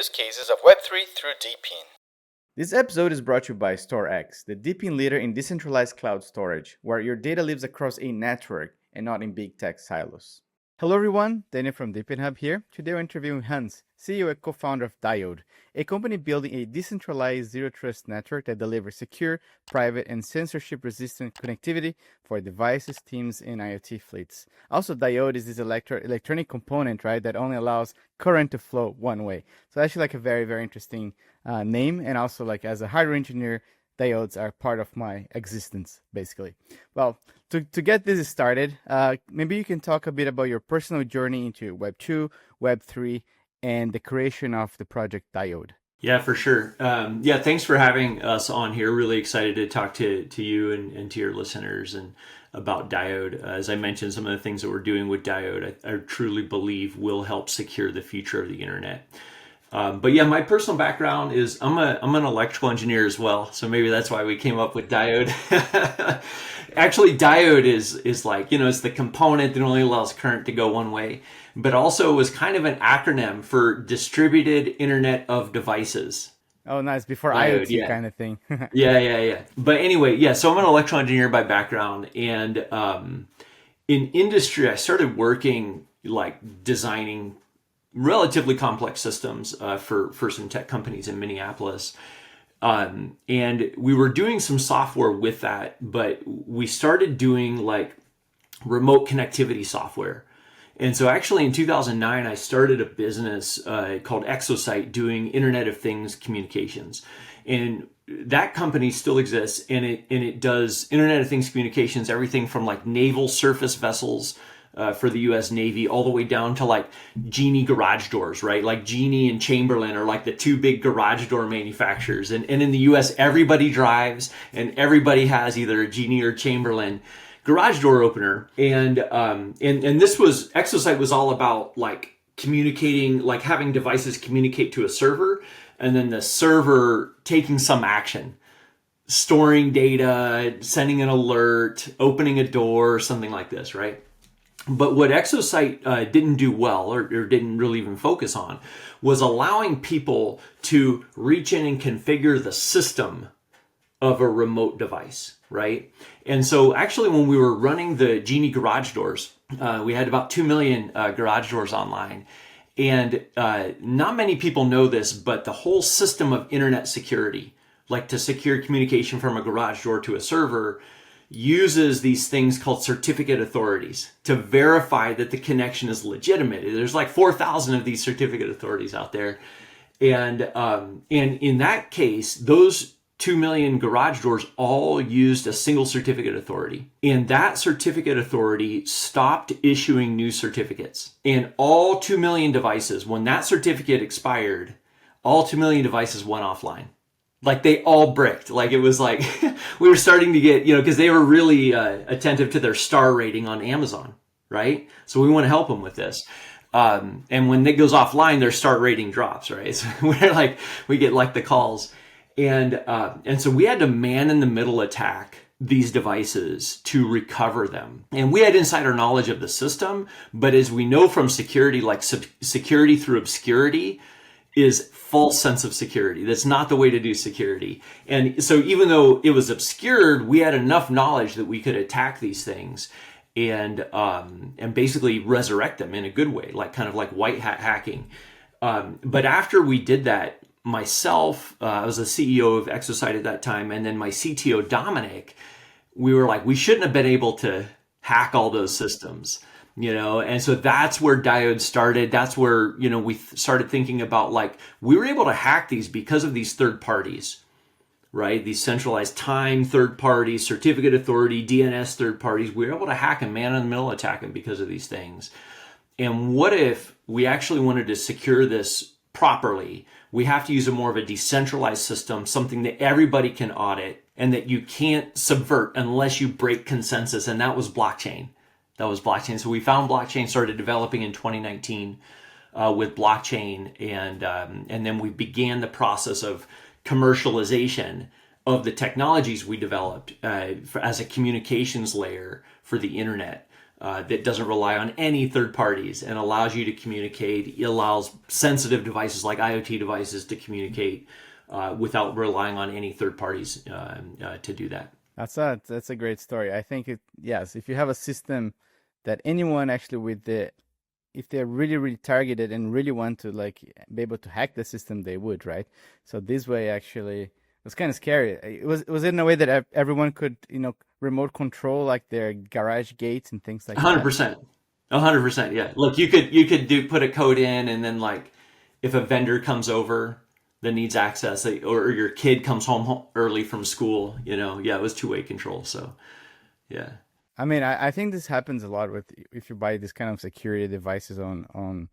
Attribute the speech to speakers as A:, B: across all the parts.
A: use cases of Web3 through DePIN.
B: This episode is brought to you by StoreX, the DePIN leader in decentralized cloud storage, where your data lives across a network and not in big tech silos. Hello everyone, Daniel from DePIN Hub here. Today we're interviewing Hans, CEO and co-founder of Diode, a company building a decentralized zero-trust network that delivers secure, private, and censorship-resistant connectivity for devices, teams, and IoT fleets. Also, Diode is this electronic component, right, that only allows current to flow one way. So actually like a very, very interesting name, and also like as a hardware engineer, diodes are part of my existence, basically. Well, to get this started, maybe you can talk a bit about your personal journey into Web 2, Web 3, and the creation of the project Diode.
C: Yeah, for sure. Thanks for having us on here. Really excited to talk to you and to your listeners and about Diode. As I mentioned, some of the things that we're doing with Diode, I truly believe will help secure the future of the internet. My personal background is I'm an electrical engineer as well, so maybe that's why we came up with Diode. Actually, Diode is like, it's the component that only allows current to go one way, but also was kind of an acronym for Distributed Internet of Devices.
B: Oh, nice. Before
C: Diode,
B: IoT kind of thing.
C: Yeah. But anyway, so I'm an electrical engineer by background, and in industry, I started working like designing relatively complex systems for some tech companies in Minneapolis. And we were doing some software with that, but we started doing like remote connectivity software. And so actually in 2009, I started a business called Exosite doing Internet of Things communications. And that company still exists, and it does Internet of Things communications, everything from like naval surface vessels for the U.S. Navy, all the way down to like Genie garage doors, right? Like Genie and Chamberlain are like the two big garage door manufacturers. And in the U.S., everybody drives and everybody has either a Genie or Chamberlain garage door opener. And this was, Exosite was all about like communicating, like having devices communicate to a server, and then the server taking some action, storing data, sending an alert, opening a door, something like this, right? But what Exosite didn't do well, or didn't really even focus on, was allowing people to reach in and configure the system of a remote device, right? And so actually when we were running the Genie garage doors, we had about 2 million garage doors online. And not many people know this, but the whole system of internet security, like to secure communication from a garage door to a server, uses these things called certificate authorities to verify that the connection is legitimate. There's like 4,000 of these certificate authorities out there. And in that case, those 2 million garage doors all used a single certificate authority. And that certificate authority stopped issuing new certificates. And all 2 million devices, when that certificate expired, all 2 million devices went offline. Like they all bricked. Like it was like we were starting to get, because they were really attentive to their star rating on Amazon, right? So we want to help them with this. And when it goes offline, their start rating drops, right? So we get like the calls. And so we had to man in the middle attack these devices to recover them. And we had insider knowledge of the system, but as we know from security, like security through obscurity is false sense of security. That's not the way to do security. And so even though it was obscured, we had enough knowledge that we could attack these things and basically resurrect them in a good way, like kind of like white hat hacking. But after we did that, myself, I was the CEO of Exosite at that time, and then my CTO, Dominic, we were like, we shouldn't have been able to hack all those systems. And so that's where Diode started. That's where, we started thinking about like, we were able to hack these because of these third parties, right? These centralized time third parties, certificate authority, DNS third parties. We were able to hack and man in the middle attack them because of these things. And what if we actually wanted to secure this properly? We have to use more of a decentralized system, something that everybody can audit and that you can't subvert unless you break consensus. And that was blockchain. So we found blockchain, started developing in 2019 with blockchain, and then we began the process of commercialization of the technologies we developed as a communications layer for the internet. that doesn't rely on any third parties and allows you to communicate. It allows sensitive devices like IoT devices to communicate without relying on any third parties to do that.
B: That's a great story. I think yes, if you have a system that anyone actually if they're really, really targeted and really want to like be able to hack the system, they would, right? So this way actually it was kind of scary. It was in a way that everyone could, remote control like their garage gates and things like
C: 100%. 100%. Yeah. Look, you could put a code in, and then like if a vendor comes over that needs access, or your kid comes home early from school, it was two-way control. So yeah.
B: I mean, I think this happens a lot if you buy this kind of security devices on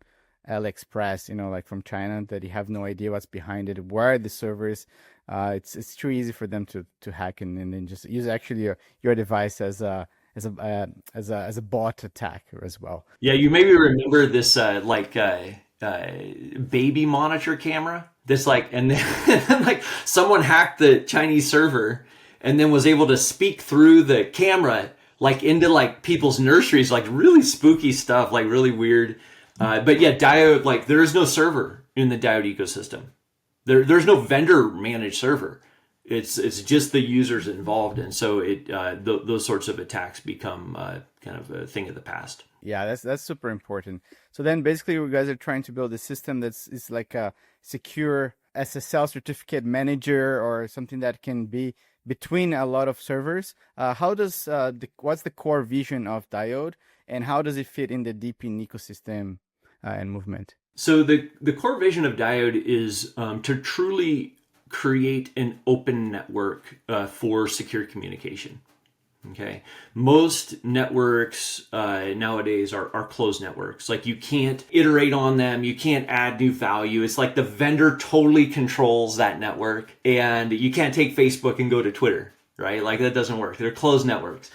B: AliExpress, like from China, that you have no idea what's behind it. Where are the servers? It's too easy for them to hack and then just use actually your device as a bot attack as well.
C: Yeah, you maybe remember this baby monitor camera. This and then like someone hacked the Chinese server and then was able to speak through the camera like into like people's nurseries, like really spooky stuff, like really weird. But yeah, Diode, like there's no server in the Diode ecosystem. There's no vendor managed server. It's just the users involved, and so those sorts of attacks become kind of a thing of the past.
B: Yeah, that's super important. So then basically you guys are trying to build a system is like a secure SSL certificate manager or something that can be between a lot of servers. What's the core vision of Diode, and how does it fit in the DePIN ecosystem and movement?
C: So the core vision of Diode is to truly create an open network for secure communication. Okay, most networks nowadays are closed networks. Like you can't iterate on them, you can't add new value. It's like the vendor totally controls that network, and you can't take Facebook and go to Twitter, right? Like that doesn't work. They're closed networks.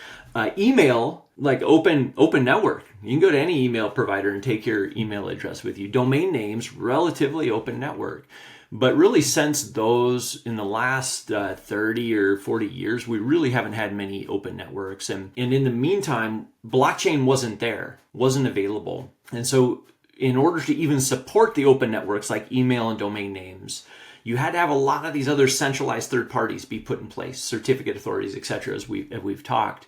C: Email, like open network. You can go to any email provider and take your email address with you. Domain names, relatively open network. But really, since those in the last 30 or 40 years, we really haven't had many open networks. And in the meantime, blockchain wasn't available. And so in order to even support the open networks like email and domain names, you had to have a lot of these other centralized third parties be put in place, certificate authorities, etc., as we've talked.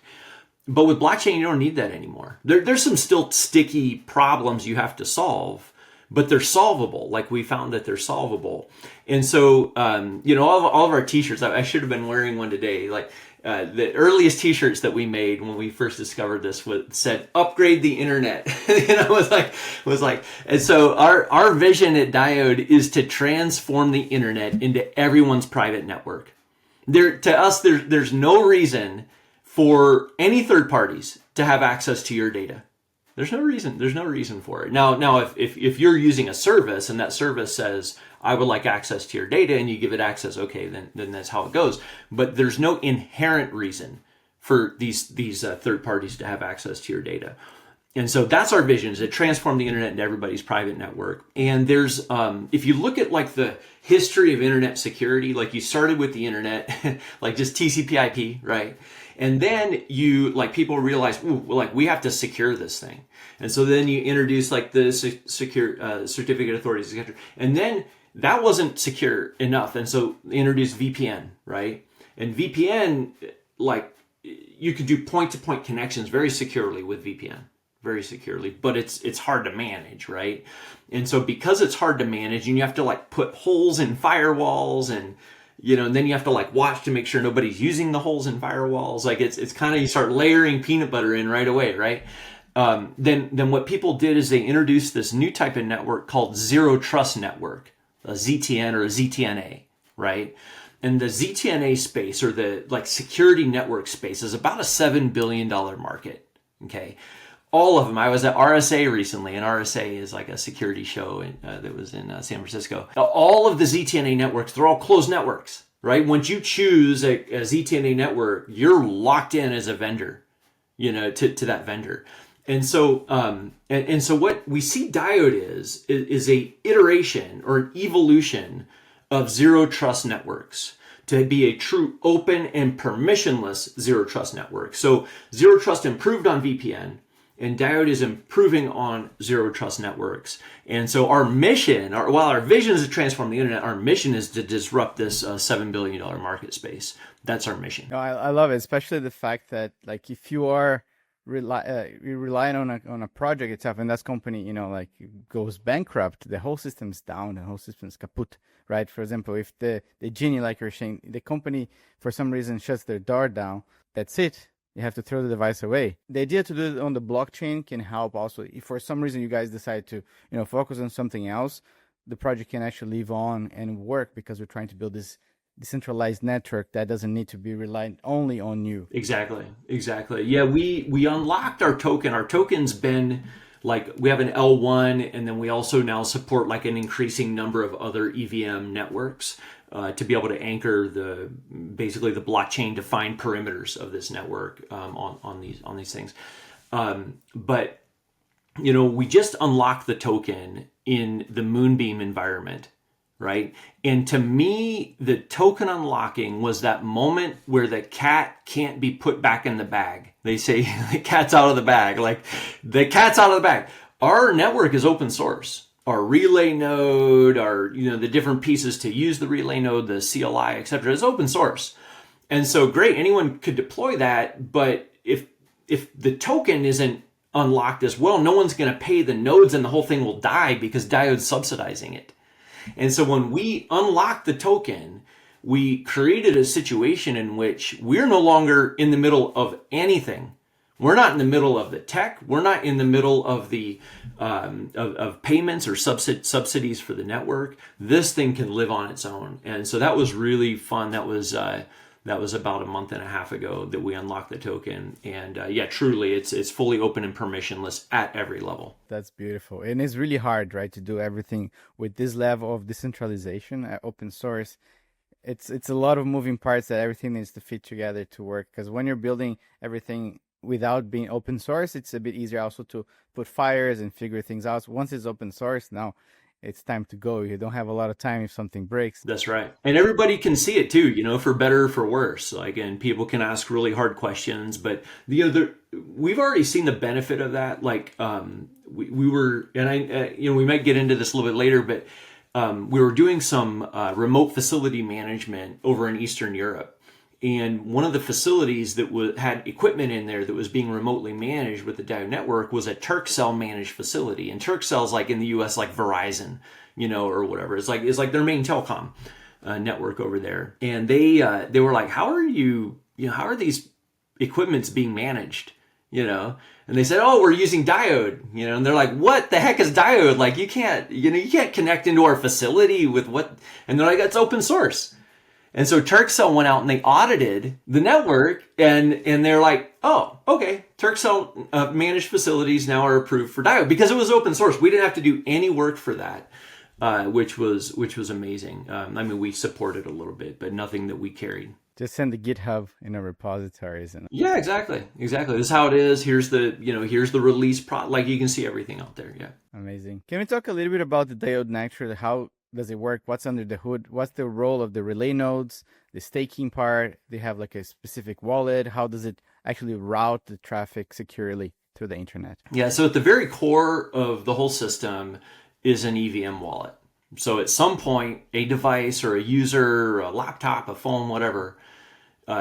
C: But with blockchain, you don't need that anymore. There's some still sticky problems you have to solve, but they're solvable. Like we found that they're solvable. And so, all of our t-shirts, I should have been wearing one today. Like the earliest t-shirts that we made when we first discovered this said, upgrade the internet. was like, and so our vision at Diode is to transform the internet into everyone's private network. To us, there's no reason for any third parties to have access to your data. There's no reason for it. Now, if you're using a service and that service says, I would like access to your data, and you give it access, okay, then that's how it goes. But there's no inherent reason for these third parties to have access to your data. And so that's our vision, is to transform the internet into everybody's private network. And there's, if you look at like the history of internet security, like you started with the internet, like just TCP/IP, right? And then people realize, we have to secure this thing. And so then you introduce like the secure certificate authorities, etc. And then that wasn't secure enough. And so they introduced VPN, right? And VPN, like you could do point-to-point connections very securely with VPN, very securely, but it's hard to manage, right? And so because it's hard to manage, and you have to like put holes in firewalls and and then you have to like watch to make sure nobody's using the holes in firewalls. Like it's kind of, you start layering peanut butter in right away, right? Then what people did is they introduced this new type of network called zero trust network, a ZTN or a ZTNA, right? And the ZTNA space, or the like security network space, is about a $7 billion market. Okay. All of them. I was at RSA recently, and RSA is like a security show that was in San Francisco. All of the ZTNA networks, they're all closed networks, right? Once you choose a ZTNA network, you're locked in as a vendor, to that vendor. And so, and so what we see Diode is a iteration or an evolution of zero trust networks to be a true open and permissionless zero trust network. So zero trust improved on VPN. And Diode is improving on zero trust networks. And so our mission, while our vision is to transform the internet, our mission is to disrupt this $7 billion market space. That's our mission.
B: No, I love it, especially the fact that like if you are you're relying on a project itself, and that company, you know, like goes bankrupt, the whole system's down, the whole system's kaput, right? For example, if the genie, like you're saying, the company for some reason shuts their door down, that's it. You have to throw the device away. The idea to do it on the blockchain can help also. If for some reason you guys decide to, you know, focus on something else, the project can actually live on and work because we're trying to build this decentralized network that doesn't need to be reliant only on you.
C: Exactly. Yeah, we unlocked our token. Our token's been like, we have an L1, and then we also now support like an increasing number of other EVM networks to be able to anchor basically the blockchain defined perimeters of this network on these things. But you know, we just unlocked the token in the Moonbeam environment, right? And to me, the token unlocking was that moment where the cat can't be put back in the bag. They say the cat's out of the bag, like the cat's out of the bag. Our network is open source. Our relay node, the different pieces to use the relay node, the CLI, etc., is open source. And so great, anyone could deploy that, but if the token isn't unlocked as well, no one's going to pay the nodes and the whole thing will die because Diode's subsidizing it. And so when we unlocked the token, we created a situation in which we're no longer in the middle of anything. We're not in the middle of the tech. We're not in the middle of the of payments or subsidies for the network. This thing can live on its own. And so that was really fun. That was about a month and a half ago that we unlocked the token. And yeah, truly, it's fully open and permissionless at every level.
B: That's beautiful. And it's really hard, right, to do everything with this level of decentralization at open source. It's a lot of moving parts that everything needs to fit together to work. Because when you're building everything without being open source, it's a bit easier also to put fires and figure things out. Once it's open source, now it's time to go. You don't have a lot of time if something breaks.
C: That's right. And everybody can see it too, you know, for better or for worse. Like, and people can ask really hard questions, but we've already seen the benefit of that. Like, we were, and we might get into this a little bit later, but we were doing some remote facility management over in Eastern Europe. And one of the facilities that had equipment in there that was being remotely managed with the Diode network was a Turkcell managed facility. And Turkcell's like in the US, like Verizon, you know, or whatever. It's like their main telecom network over there. And they were like, how are these equipments being managed? You know? And they said, oh, we're using Diode, you know, and they're like, what the heck is Diode? Like, you can't connect into our facility with what? And they're like, it's open source. And so Turkcell went out and they audited the network, and they're like, oh, okay, Turkcell managed facilities now are approved for Diode because it was open source. We didn't have to do any work for that, which was amazing. I mean, we supported a little bit, but nothing that we carried.
B: Just send the GitHub in a repository, isn't it?
C: Yeah, exactly. This is how it is. Here's the release like you can see everything out there. Yeah.
B: Amazing. Can we talk a little bit about the Diode network? How does it work? What's under the hood? What's the role of the relay nodes, the staking part? They have like a specific wallet. How does it actually route the traffic securely through the internet?
C: Yeah, so at the very core of the whole system is an EVM wallet. So at some point, a device or a user, a laptop, a phone, whatever,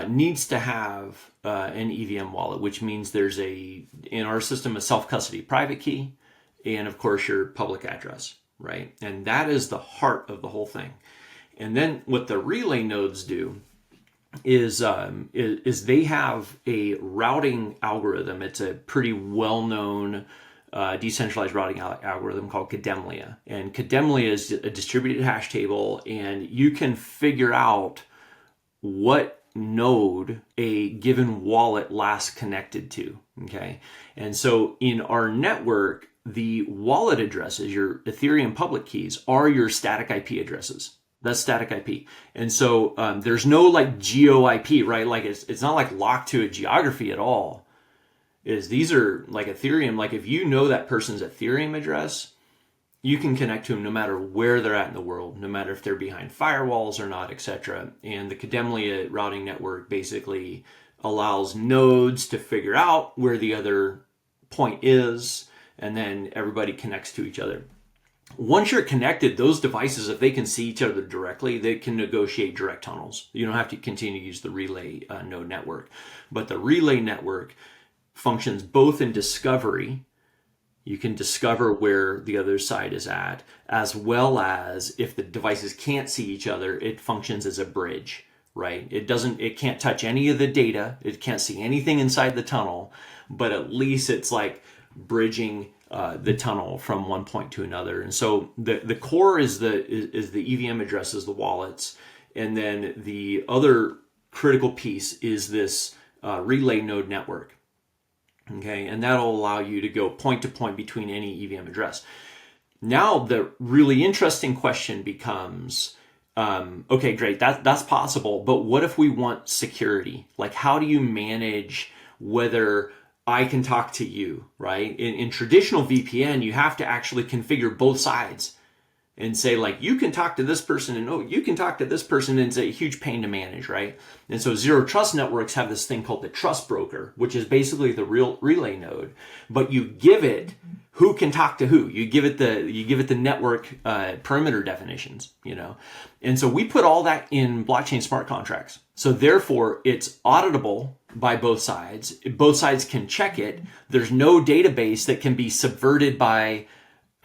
C: needs to have an EVM wallet, which means there's in our system, a self-custody private key, and of course your public address. Right? And that is the heart of the whole thing. And then what the relay nodes do is they have a routing algorithm. It's a pretty well-known decentralized routing algorithm called Kademlia. And Kademlia is a distributed hash table, and you can figure out what node a given wallet last connected to. Okay? And so in our network, the wallet addresses, your Ethereum public keys, are your static IP addresses. That's static IP. And so there's no like geo IP, right? Like it's not like locked to a geography at all. These are like Ethereum. Like if you know that person's Ethereum address, you can connect to them no matter where they're at in the world, no matter if they're behind firewalls or not, etc. And the Kademlia routing network basically allows nodes to figure out where the other point is, and then everybody connects to each other. Once you're connected, those devices, if they can see each other directly, they can negotiate direct tunnels. You don't have to continue to use the relay node network. But the relay network functions both in discovery. You can discover where the other side is at, as well as if the devices can't see each other, it functions as a bridge, right? It can't touch any of the data. It can't see anything inside the tunnel, but at least it's like bridging the tunnel from one point to another. And so the core is the EVM addresses, the wallets, and then the other critical piece is this relay node network. Okay, and that'll allow you to go point to point between any EVM address. Now the really interesting question becomes, okay, great, that's possible, but what if we want security? Like, how do you manage whether I can talk to you, right? In traditional VPN, you have to actually configure both sides and say, like, you can talk to this person and oh, you can talk to this person, and it's a huge pain to manage, right? And so zero trust networks have this thing called the trust broker, which is basically the real relay node, but you give it who can talk to who. You give it the network perimeter definitions, you know? And so we put all that in blockchain smart contracts. So therefore it's auditable by both sides. Both sides can check it. There's no database that can be subverted by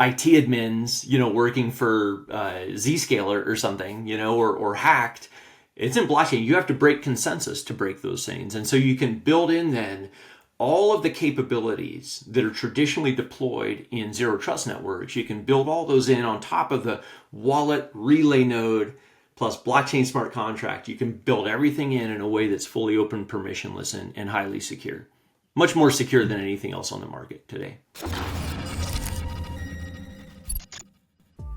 C: IT admins, you know, working for Zscaler or something, you know, or hacked. It's in blockchain. You have to break consensus to break those things. And so you can build in then all of the capabilities that are traditionally deployed in zero trust networks. You can build all those in on top of the wallet relay node plus blockchain smart contract. You can build everything in a way that's fully open, permissionless, and highly secure. Much more secure than anything else on the market today.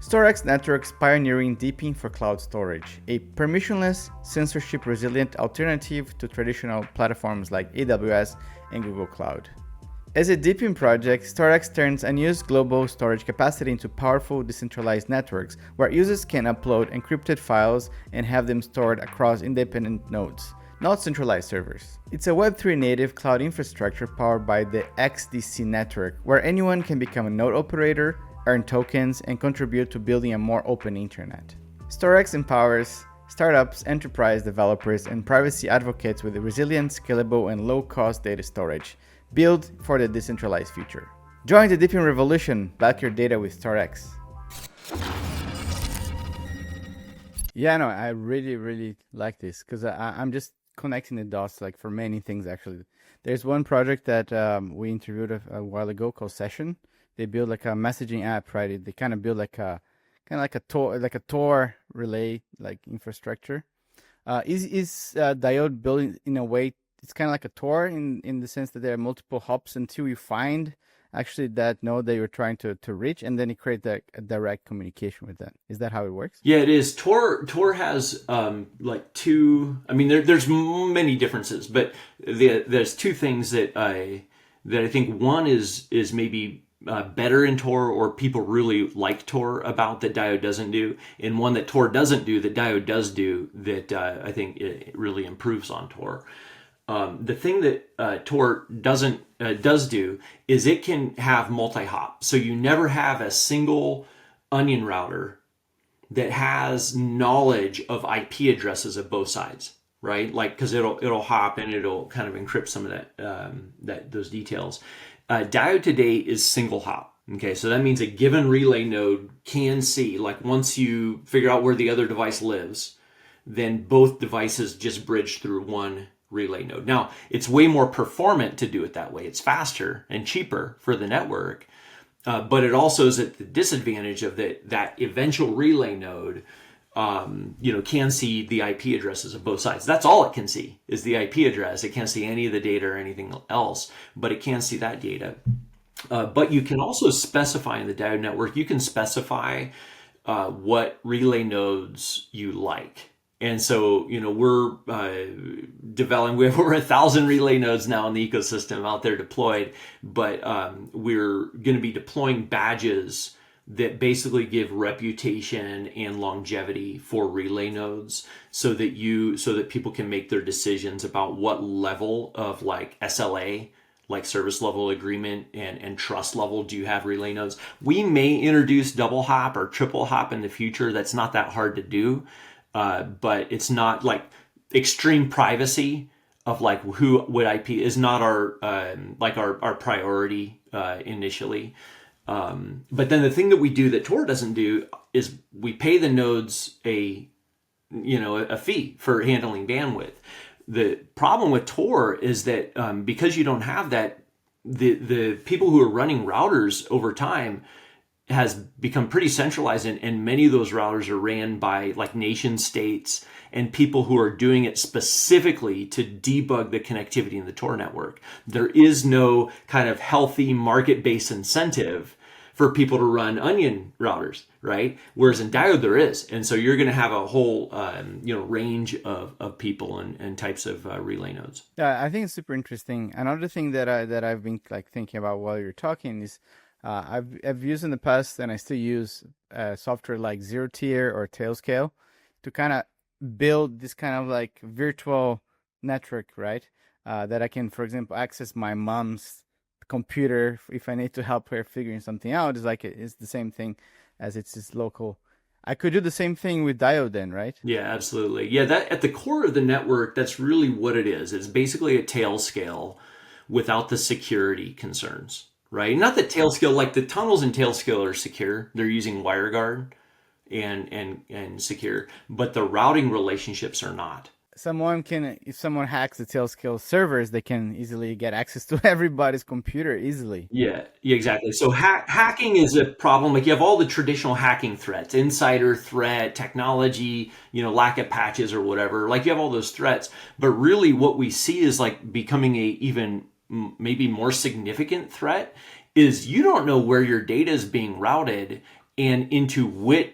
B: StorX Networks pioneering DePIN for cloud storage, a permissionless, censorship-resilient alternative to traditional platforms like AWS and Google Cloud. As a DePIN project, StorX turns unused global storage capacity into powerful decentralized networks where users can upload encrypted files and have them stored across independent nodes, not centralized servers. It's a Web3 native cloud infrastructure powered by the XDC network, where anyone can become a node operator, earn tokens, and contribute to building a more open internet. StorX empowers startups, enterprise developers, and privacy advocates with resilient, scalable, and low-cost data storage, built for the decentralized future. Join the DePIN revolution, back your data with StorX. Yeah, no, I really like this because I'm just connecting the dots, like for many things actually. There's one project that we interviewed a while ago called Session. They build like a messaging app, right? They kind of build like a Tor relay like infrastructure. Is Diode building in a way? It's kind of like a Tor in the sense that there are multiple hops until you find actually that node that you're trying to reach, and then you create a direct communication with that. Is that how it works?
C: Yeah, it is. Tor has like two. I mean, there's many differences, but there's two things that I think one is maybe better in Tor, or people really like Tor about that Diode doesn't do, and one that Tor doesn't do that Diode does do that I think it really improves on Tor. The thing that Tor does do is it can have multi-hop, so you never have a single onion router that has knowledge of IP addresses of both sides, right? Like, because it'll hop and it'll kind of encrypt some of those details. Diode today is single hop. Okay, so that means a given relay node can see, like once you figure out where the other device lives, then both devices just bridge through one relay node. Now, it's way more performant to do it that way. It's faster and cheaper for the network, but it also is at the disadvantage of that eventual relay node can see the IP addresses of both sides. That's all it can see is the IP address. It can't see any of the data or anything else, but it can see that data. But you can also specify in the Diode network, you can specify what relay nodes you like. And so, we're developing, we have over 1,000 relay nodes now in the ecosystem out there deployed, but we're going to be deploying badges that basically give reputation and longevity for relay nodes so that people can make their decisions about what level of like SLA, like service level agreement and trust level do you have relay nodes. We may introduce double hop or triple hop in the future. That's not that hard to do, but it's not like extreme privacy of like who what IP is not our like our priority initially. But then the thing that we do that Tor doesn't do is we pay the nodes a fee for handling bandwidth. The problem with Tor is that because you don't have that, the people who are running routers over time has become pretty centralized, and many of those routers are ran by like nation states and people who are doing it specifically to debug the connectivity in the Tor network. There is no kind of healthy market-based incentive for people to run onion routers, right? Whereas in Diode there is, and so you're going to have a whole range of people and types of relay nodes.
B: Yeah, I think it's super interesting. Another thing that I've been like thinking about while you're talking is I've used in the past, and I still use software like Zero Tier or Tailscale to kind of build this kind of like virtual network, right? That I can, for example, access my mom's computer if I need to help her figuring something out. It's the same thing as it's this local. I could do the same thing with Diode then, right?
C: Yeah, absolutely. Yeah, that at the core of the network, that's really what it is. It's basically a Tailscale without the security concerns, right? Not that Tailscale, like the tunnels in Tailscale are secure. They're using WireGuard and secure, but the routing relationships are not.
B: If someone hacks the Tailscale servers, they can easily get access to everybody's computer easily.
C: Yeah, exactly. So hacking is a problem. Like you have all the traditional hacking threats, insider threat, technology, lack of patches or whatever. Like you have all those threats, but really what we see is like becoming a even maybe more significant threat is you don't know where your data is being routed and into what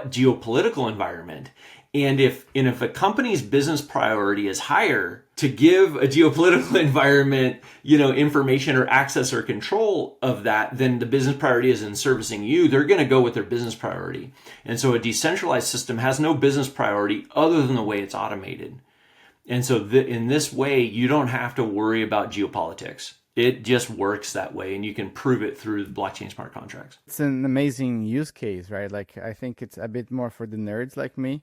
C: geopolitical environment. And if a company's business priority is higher to give a geopolitical environment, information or access or control of that, then the business priority is in servicing you. They're going to go with their business priority. And so a decentralized system has no business priority other than the way it's automated. And so in this way, you don't have to worry about geopolitics. It just works that way, and you can prove it through the blockchain smart contracts.
B: It's an amazing use case, right? Like I think it's a bit more for the nerds like me.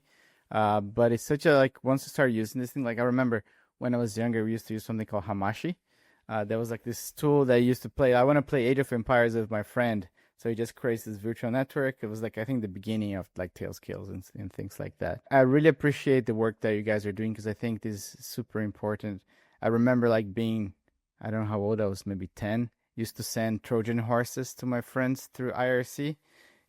B: But it's such a once you start using this thing, like I remember when I was younger, we used to use something called Hamashi. There was like this tool that I used to play. I want to play Age of Empires with my friend, so he just creates this virtual network. It was like I think the beginning of like Tailscales and things like that. I really appreciate the work that you guys are doing because I think this is super important. I remember like being, I don't know how old I was, maybe 10. Used to send Trojan horses to my friends through IRC.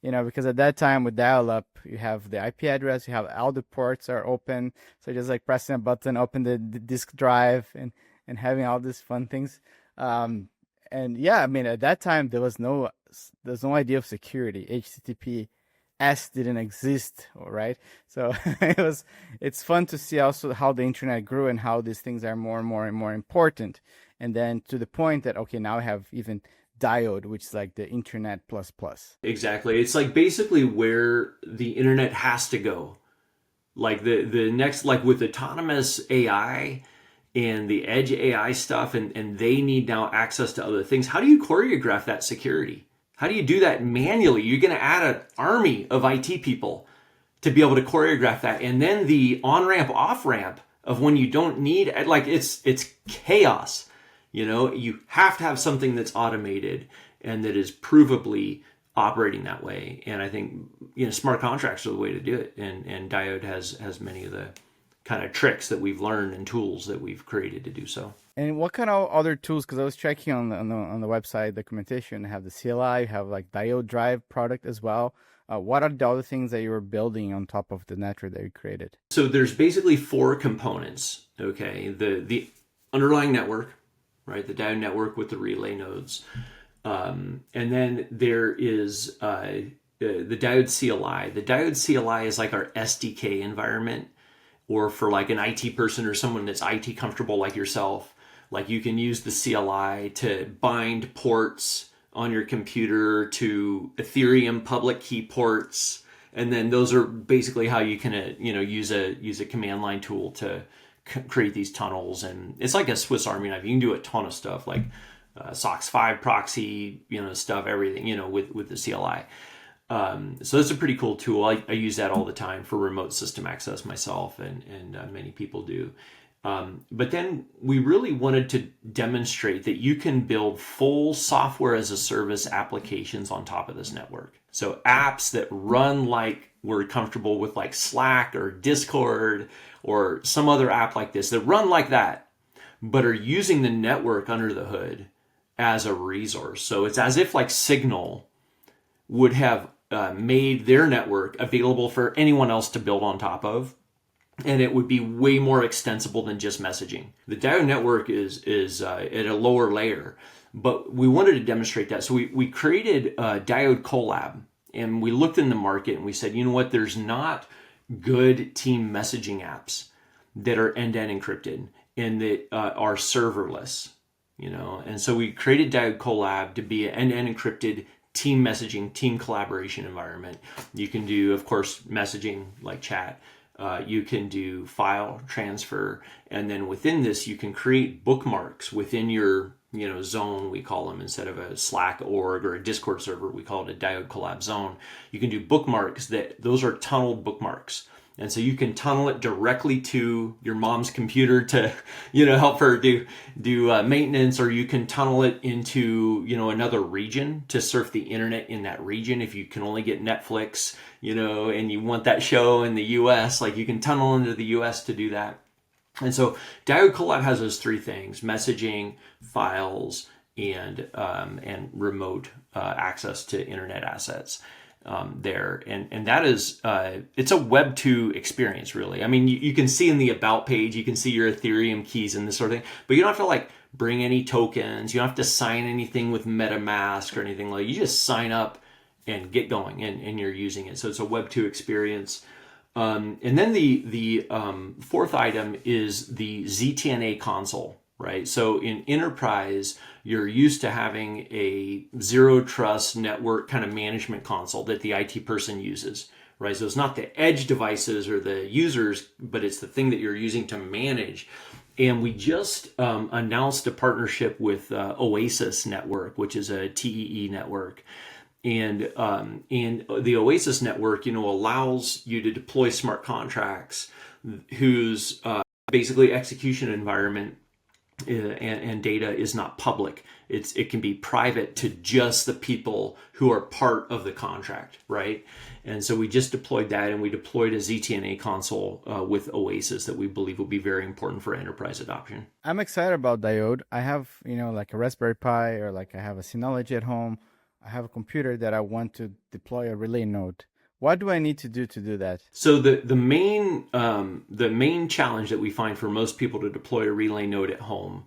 B: Because at that time with dial-up, you have the IP address, you have all the ports are open. So just like pressing a button, open the disk drive and having all these fun things. And yeah, I mean, at that time, there's no idea of security. HTTPS didn't exist, right? So it's fun to see also how the internet grew and how these things are more and more and more important. And then to the point that, okay, now I have even Diode, which is like the internet plus.
C: Exactly. It's like basically where the internet has to go. Like the next, like with autonomous AI and the edge AI stuff, and they need now access to other things. How do you choreograph that security? How do you do that manually? You're going to add an army of IT people to be able to choreograph that. And then the on-ramp, off-ramp of when you don't need, like it's chaos. You have to have something that's automated and that is provably operating that way. And I think, smart contracts are the way to do it. And Diode has many of the kind of tricks that we've learned and tools that we've created to do so.
B: And what kind of other tools? Because I was checking on the website documentation. You have the CLI, you have like Diode Drive product as well. What are the other things that you were building on top of the network that you created?
C: So there's basically 4 components. Okay, the underlying network, right? The Diode network with the relay nodes. And then there is the Diode CLI. The Diode CLI is like our SDK environment, or for like an IT person or someone that's IT comfortable like yourself, like you can use the CLI to bind ports on your computer to Ethereum public key ports. And then those are basically how you can, use a command line tool to create these tunnels, and it's like a Swiss Army knife. You can do a ton of stuff like SOCKS 5 proxy, stuff, everything, with the CLI. So that's a pretty cool tool. I use that all the time for remote system access myself, and many people do. But then we really wanted to demonstrate that you can build full software as a service applications on top of this network. So apps that run like we're comfortable with, like Slack or Discord or some other app like this, that run like that, but are using the network under the hood as a resource. So it's as if like Signal would have made their network available for anyone else to build on top of, and it would be way more extensible than just messaging. The Diode network is at a lower layer, but we wanted to demonstrate that. So we created Diode Collab, and we looked in the market and we said, you know what, there's not good team messaging apps that are end-to-end encrypted and that are serverless, and so we created Diode Collab to be an end-to-end encrypted team messaging, team collaboration environment. You can do, of course, messaging like chat. You can do file transfer, and then within this, you can create bookmarks within your zone, we call them, instead of a Slack org or a Discord server, we call it a Diode Collab zone. You can do bookmarks those are tunneled bookmarks. And so you can tunnel it directly to your mom's computer to, help her do maintenance, or you can tunnel it into, another region to surf the internet in that region. If you can only get Netflix, and you want that show in the US, like you can tunnel into the US to do that. And so Diode Collab has those three things: messaging, files, and remote access to internet assets. There, and that is it's a Web 2 experience, really. I mean, you can see in the about page, you can see your Ethereum keys and this sort of thing, but you don't have to bring any tokens, you don't have to sign anything with MetaMask or anything. You just sign up and get going, and you're using it. So it's a Web 2 experience. And then the fourth item is the ZTNA console. Right. So in enterprise, you're used to having a zero trust network kind of management console that the IT person uses. Right. So it's not the edge devices or the users, but it's the thing that you're using to manage. And we just announced a partnership with Oasis Network, which is a TEE network. And the Oasis network, allows you to deploy smart contracts whose basically execution environment and data is not public. It can be private to just the people who are part of the contract, right? And so we just deployed that, and we deployed a ZTNA console with Oasis that we believe will be very important for enterprise adoption.
B: I'm excited about Diode. I have, like a Raspberry Pi, or like I have a Synology at home. I have a computer that I want to deploy a relay node. What do I need to do that?
C: So the main challenge that we find for most people to deploy a relay node at home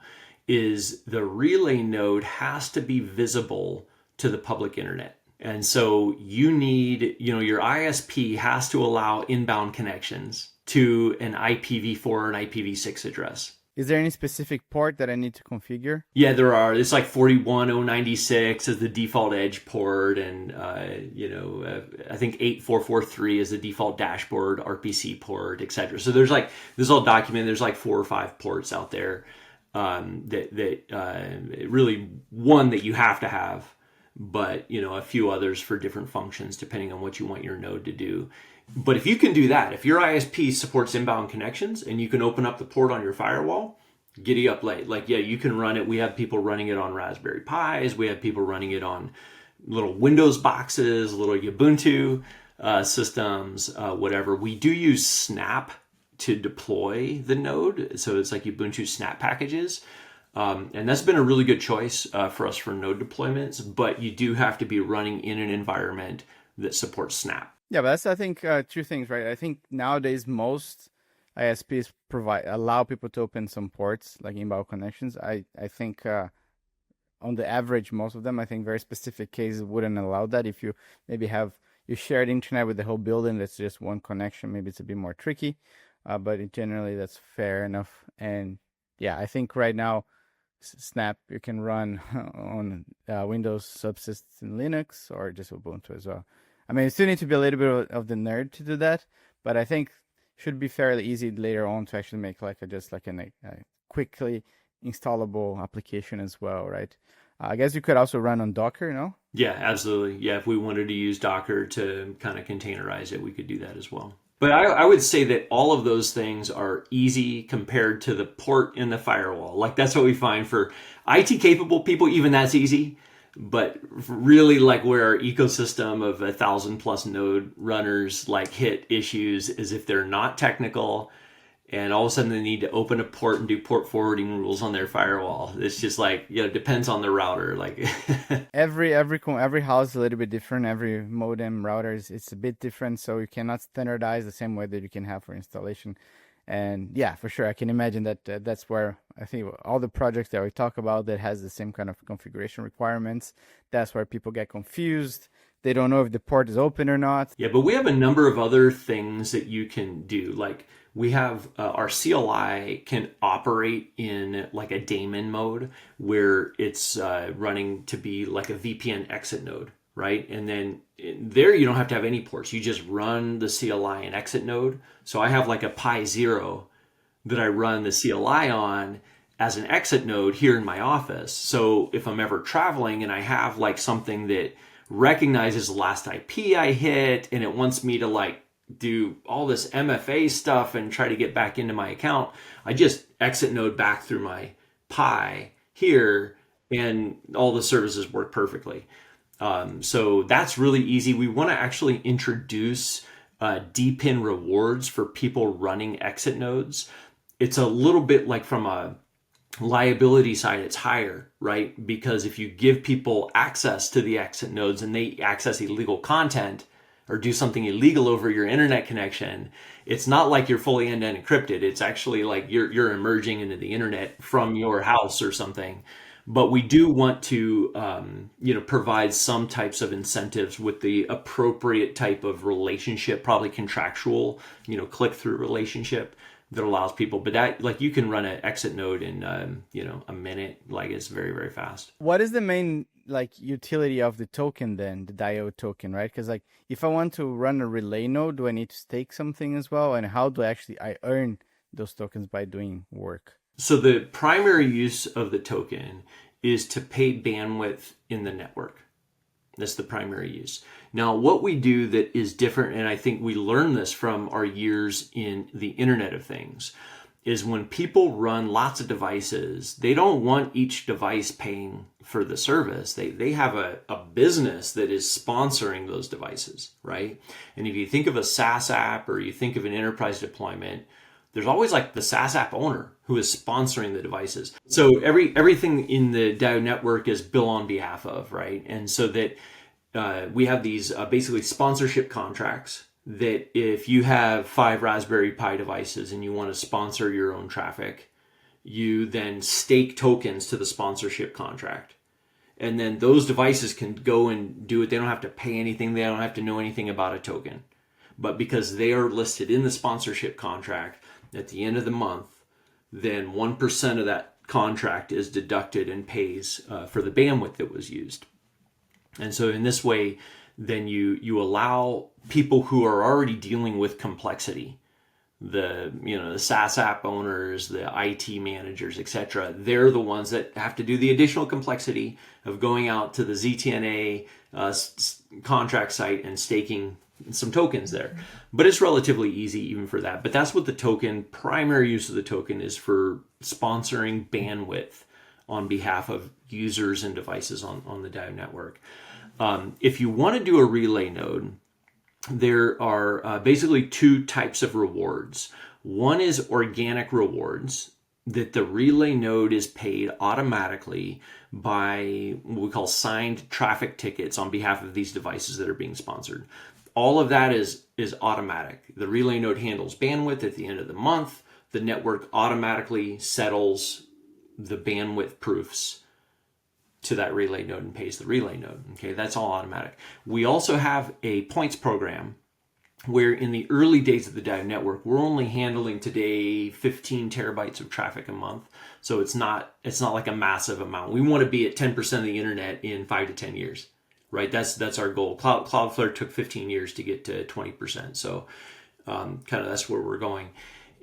C: is the relay node has to be visible to the public internet. And so you need, your ISP has to allow inbound connections to an IPv4 or an IPv6 address.
B: Is there any specific port that I need to configure?
C: Yeah, there are. It's like 41096 is the default edge port, and I think 8443 is the default dashboard RPC port, etc. So there's this is all documented. There's 4 or 5 ports out there that really one that you have to have, but a few others for different functions depending on what you want your node to do. But if you can do that, if your ISP supports inbound connections and you can open up the port on your firewall, giddy up late. You can run it. We have people running it on Raspberry Pis. We have people running it on little Windows boxes, little Ubuntu systems, whatever. We do use Snap to deploy the node. So it's like Ubuntu Snap packages. And that's been a really good choice for us for node deployments. But you do have to be running in an environment that supports Snap.
B: Yeah, but that's, I think, two things, right? I think nowadays most ISPs allow people to open some ports, like inbound connections. I think on the average, most of them, I think very specific cases wouldn't allow that. If you maybe have you shared internet with the whole building, that's just one connection, maybe it's a bit more tricky. But generally, that's fair enough. And yeah, I think right now, Snap you can run on Windows subsystem Linux or just Ubuntu as well. I mean, you still need to be a little bit of the nerd to do that, but I think should be fairly easy later on to actually make like a quickly installable application as well, right? I guess you could also run on Docker, no?
C: Yeah, absolutely. Yeah, if we wanted to use Docker to kind of containerize it, we could do that as well. But I would say that all of those things are easy compared to the port in the firewall. Like that's what we find for IT capable people, even that's easy. But really like where our ecosystem of 1,000+ node runners like hit issues is if they're not technical and all of a sudden they need to open a port and do port forwarding rules on their firewall. It's just like, it depends on the router. Like
B: every house is a little bit different. Every modem router it's a bit different, so you cannot standardize the same way that you can have for installation. And yeah, for sure, I can imagine that that's where I think all the projects that we talk about that has the same kind of configuration requirements, that's where people get confused. They don't know if the port is open or not.
C: Yeah, but we have a number of other things that you can do. Like we have our CLI can operate in like a daemon mode where it's running to be like a VPN exit node, right? And then there you don't have to have any ports. You just run the CLI and exit node. So I have like a Pi 0 that I run the CLI on as an exit node here in my office. So if I'm ever traveling and I have like something that recognizes the last IP I hit and it wants me to like do all this MFA stuff and try to get back into my account, I just exit node back through my Pi here and all the services work perfectly. So that's really easy. We want to actually introduce DePIN rewards for people running exit nodes. It's a little bit like from a liability side, it's higher, right? Because if you give people access to the exit nodes and they access illegal content or do something illegal over your internet connection, it's not like you're fully end-to-end encrypted. It's actually like you're emerging into the internet from your house or something. But we do want to, provide some types of incentives with the appropriate type of relationship, probably contractual, click-through relationship that allows people. But that, like, you can run an exit node in, a minute. Like, it's very, very fast.
B: What is the main utility of the token then, the Diode token, right? Because like if I want to run a relay node, do I need to stake something as well? And how do I earn those tokens by doing work?
C: So the primary use of the token is to pay bandwidth in the network. That's the primary use. Now, what we do that is different, and I think we learned this from our years in the Internet of Things, is when people run lots of devices, they don't want each device paying for the service. They have a business that is sponsoring those devices, right? And if you think of a SaaS app or you think of an enterprise deployment, there's always like the SaaS app owner who is sponsoring the devices. So everything in the Diode network is built on behalf of, right? And so that we have these basically sponsorship contracts that if you have 5 Raspberry Pi devices and you want to sponsor your own traffic, you then stake tokens to the sponsorship contract. And then those devices can go and do it. They don't have to pay anything. They don't have to know anything about a token. But because they are listed in the sponsorship contract, at the end of the month, then 1% of that contract is deducted and pays for the bandwidth that was used. And so in this way, then you allow people who are already dealing with complexity, the SaaS app owners, the IT managers, etc. They're the ones that have to do the additional complexity of going out to the ZTNA contract site and staking some tokens there. But it's relatively easy even for that. But that's what the primary use of the token is, for sponsoring bandwidth on behalf of users and devices on the Diode network. If you want to do a relay node, there are basically 2 types of rewards. One is organic rewards, that the relay node is paid automatically by what we call signed traffic tickets on behalf of these devices that are being sponsored. All of that is automatic. The relay node handles bandwidth at the end of the month. The network automatically settles the bandwidth proofs to that relay node and pays the relay node. Okay, that's all automatic. We also have a points program where in the early days of the Diode network, we're only handling today 15 terabytes of traffic a month. So it's not like a massive amount. We want to be at 10% of the internet in 5 to 10 years. Right, that's our goal. Cloudflare took 15 years to get to 20%. So Kind of that's where we're going.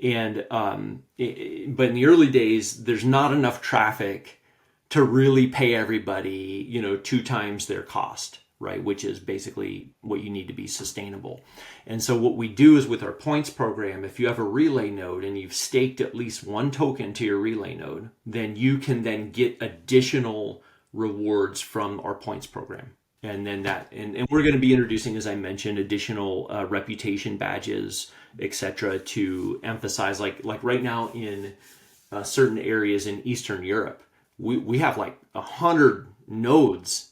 C: And but in the early days, there's not enough traffic to really pay everybody, 2 times their cost, right? Which is basically what you need to be sustainable. And so what we do is with our points program, if you have a relay node and you've staked at least one token to your relay node, then you can then get additional rewards from our points program. And then and we're going to be introducing, as I mentioned, additional reputation badges, etc., to emphasize, like right now in certain areas in Eastern Europe, we have like 100 nodes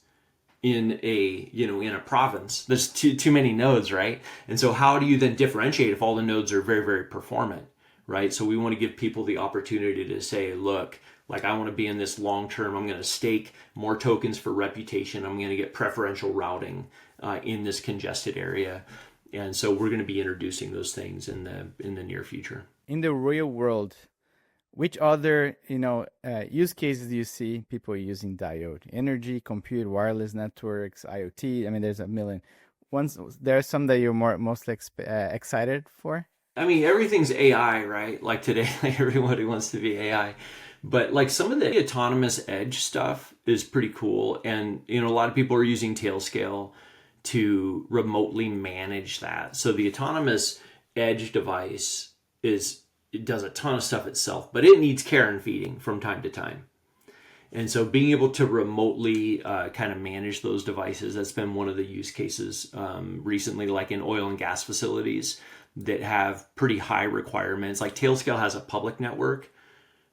C: in a province. There's too many nodes, right? And so how do you then differentiate if all the nodes are very, very performant, right? So we want to give people the opportunity to say, look, like I want to be in this long term. I'm going to stake more tokens for reputation. I'm going to get preferential routing in this congested area. And so we're going to be introducing those things in the near future.
B: In the real world, which other use cases do you see people using Diode? Energy, compute, wireless networks, IoT. I mean, there's a million. There are some that you're mostly excited for.
C: I mean, everything's AI, right? Like today, like everybody wants to be AI. But like some of the autonomous edge stuff is pretty cool. And, a lot of people are using Tailscale to remotely manage that. So the autonomous edge device it does a ton of stuff itself, but it needs care and feeding from time to time. And so being able to remotely kind of manage those devices, that's been one of the use cases recently, like in oil and gas facilities that have pretty high requirements. Like Tailscale has a public network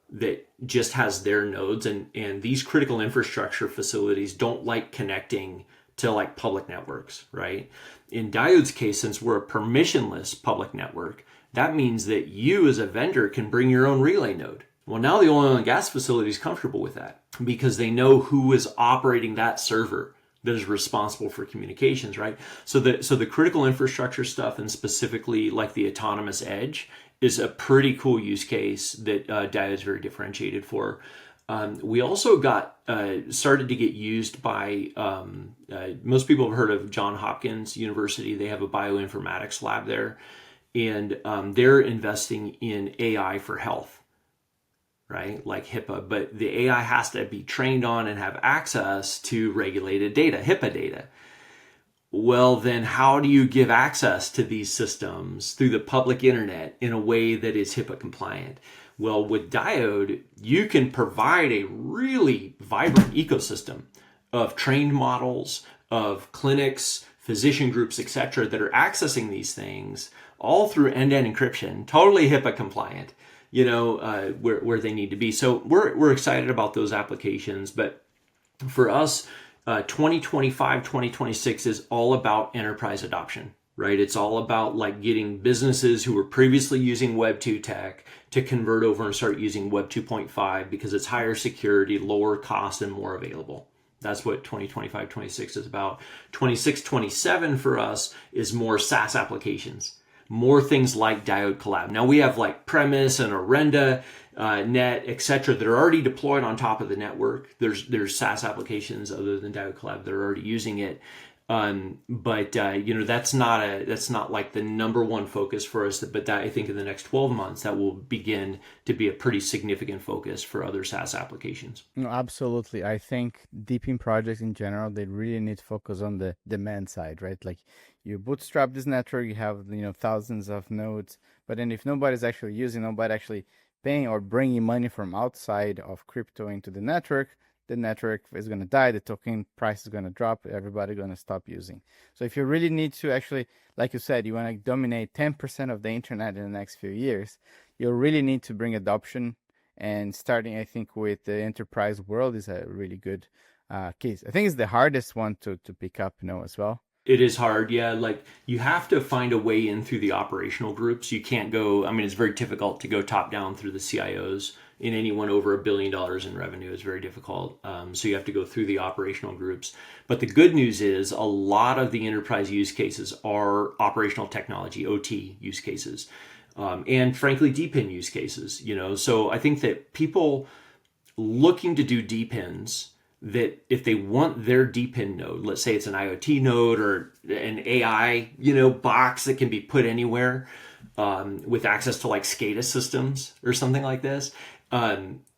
C: that just has their nodes, and these critical infrastructure facilities don't like connecting to like public networks, right? In Diode's case, since we're a permissionless public network, that means that you as a vendor can bring your own relay node. Well, now the oil and gas facility is comfortable with that because they know who is operating that server that is responsible for communications, right? So the critical infrastructure stuff, and specifically like the autonomous edge, is a pretty cool use case that Diode is very differentiated for. We also got started to get used by most people have heard of Johns Hopkins University. They have a bioinformatics lab there, and they're investing in AI for health, right? Like HIPAA, but the AI has to be trained on and have access to regulated data, HIPAA data. Well, then how do you give access to these systems through the public internet in a way that is HIPAA compliant? Well, with Diode, you can provide a really vibrant ecosystem of trained models, of clinics, physician groups, etc., that are accessing these things all through end-to-end encryption, totally HIPAA compliant, where they need to be. So we're excited about those applications. But for us, 2025, 2026 is all about enterprise adoption, right? It's all about like getting businesses who were previously using Web 2 tech to convert over and start using Web 2.5 because it's higher security, lower cost, and more available. That's what 2025, 26 is about. 26, 27 for us is more SaaS applications, more things like Diode Collab. Now we have like Premise and Orenda, Net, etc., that are already deployed on top of the network. There's SaaS applications other than Diode Collab that are already using it. But that's not like the number one focus for us. But that, I think in the next 12 months, that will begin to be a pretty significant focus for other SaaS applications.
B: No, absolutely. I think DePIN projects in general, they really need to focus on the demand side, right? Like you bootstrap this network, you have thousands of nodes, but then if nobody's actually using, nobody actually paying or bringing money from outside of crypto into the network is going to die, the token price is going to drop, everybody's going to stop using. So if you really need to actually, like you said, you want to dominate 10% of the internet in the next few years, you really need to bring adoption, and starting, I think, with the enterprise world is a really good case. I think it's the hardest one to pick up, as well.
C: It is hard, yeah. Like you have to find a way in through the operational groups. You can't go, it's very difficult to go top down through the CIOs. In anyone over $1 billion in revenue is very difficult. So you have to go through the operational groups. But the good news is a lot of the enterprise use cases are operational technology, OT use cases, and frankly, DePIN use cases. So I think that people looking to do DePINs, that if they want their DePIN node, let's say it's an IoT node or an AI, box that can be put anywhere, with access to like SCADA systems or something like this.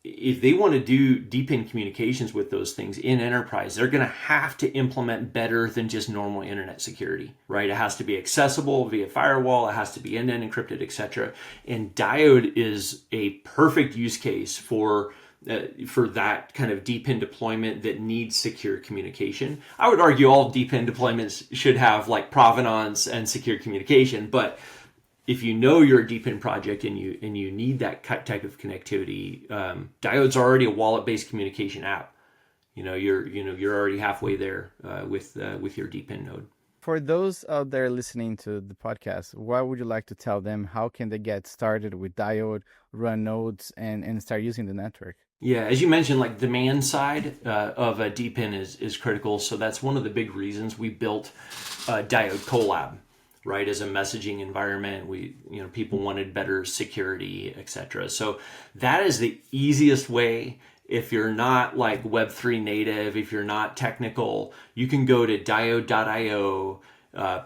C: If they want to do DePIN communications with those things in enterprise, they're going to have to implement better than just normal internet security, right? It has to be accessible via firewall. It has to be end-to-end encrypted, etc. And Diode is a perfect use case for that kind of DePIN deployment that needs secure communication. I would argue all DePIN deployments should have like provenance and secure communication, but if you know you're a DePIN project and you need that type of connectivity, Diode's already a wallet-based communication app. You're already halfway there with your DePIN node.
B: For those out there listening to the podcast, what would you like to tell them? How can they get started with Diode, run nodes, and start using the network?
C: Yeah, as you mentioned, like demand side of a DePIN is critical. So that's one of the big reasons we built Diode Collab, right? As a messaging environment, people wanted better security, etc. So that is the easiest way. If you're not like Web3 native, if you're not technical, you can go to diode.io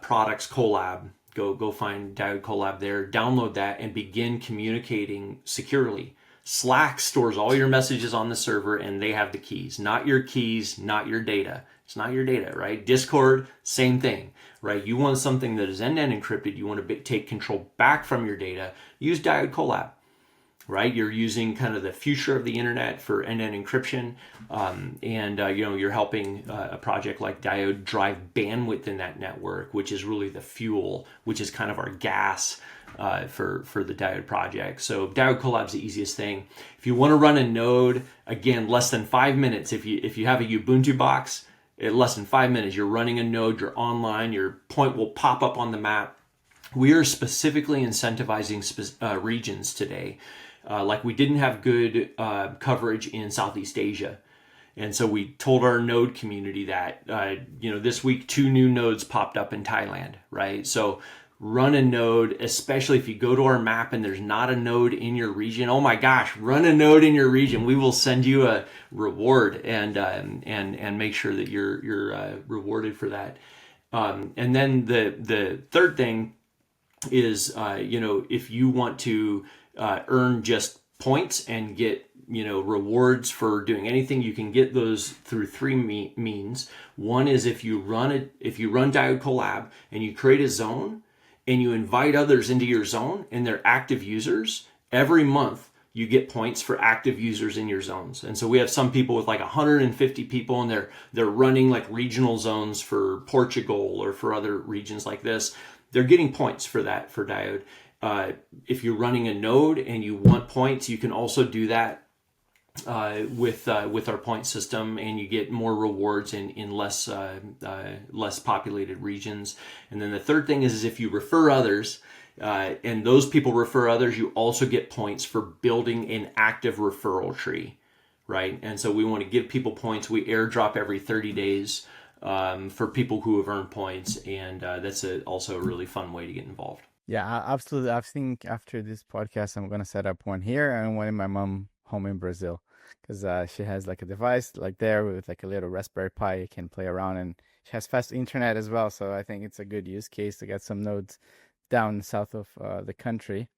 C: products collab. Go find Diode Collab there, download that, and begin communicating securely. Slack stores all your messages on the server, and they have the keys, not your keys, not your data. It's not your data, right? Discord, same thing, right? You want something that is end-to-end encrypted. You want to take control back from your data. Use Diode Collab, right? You're using kind of the future of the internet for end-to-end encryption, and you're helping a project like Diode drive bandwidth in that network, which is really the fuel, which is kind of our gas for the Diode project. So Diode Collab is the easiest thing. If you want to run a node, again, less than 5 minutes. If you have a Ubuntu box, in less than 5 minutes, you're running a node, you're online, your point will pop up on the map. We are specifically incentivizing regions today. Like we didn't have good coverage in Southeast Asia. And so we told our node community that, this week, 2 new nodes popped up in Thailand, right? So run a node, especially if you go to our map and there's not a node in your region. Oh my gosh, run a node in your region. We will send you a reward and make sure that you're rewarded for that. And then the third thing is, if you want to earn just points and get rewards for doing anything, you can get those through 3 means. One is if you run Diode Collab and you create a zone and you invite others into your zone and they're active users, every month you get points for active users in your zones. And so we have some people with like 150 people and they're running like regional zones for Portugal or for other regions like this. They're getting points for that for Diode. If you're running a node and you want points, you can also do that with our point system, and you get more rewards in less populated regions. And then the third thing is if you refer others, and those people refer others, you also get points for building an active referral tree, right? And so we want to give people points. We airdrop every 30 days for people who have earned points, and that's also a really fun way to get involved.
B: Yeah, absolutely. I think after this podcast, I'm going to set up one here and one in my mom home in Brazil, because she has like a device like there with like a little Raspberry Pi you can play around, and she has fast internet as well. So I think it's a good use case to get some nodes down south of the country.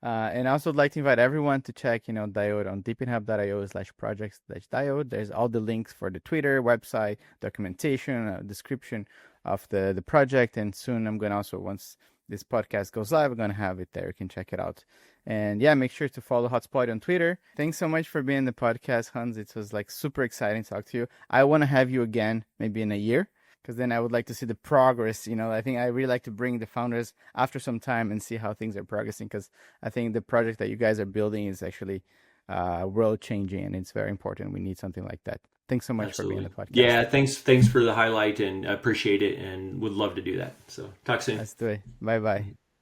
B: And I also would like to invite everyone to check, Diode on deepinhub.io/projects/Diode. There's all the links for the Twitter, website, documentation, description of the project. And soon I'm going to also, once this podcast goes live, I'm going to have it there. You can check it out. And yeah, make sure to follow Hotspotty on Twitter. Thanks so much for being on the podcast, Hans. It was like super exciting to talk to you. I want to have you again, maybe in a year, because then I would like to see the progress. I think I really like to bring the founders after some time and see how things are progressing, because I think the project that you guys are building is actually world changing, and it's very important. We need something like that. Thanks so much
C: Absolutely.
B: for being on the podcast.
C: Yeah, thanks for the highlight, and appreciate it, and would love to do that. So talk soon.
B: Let's do it. Bye-bye.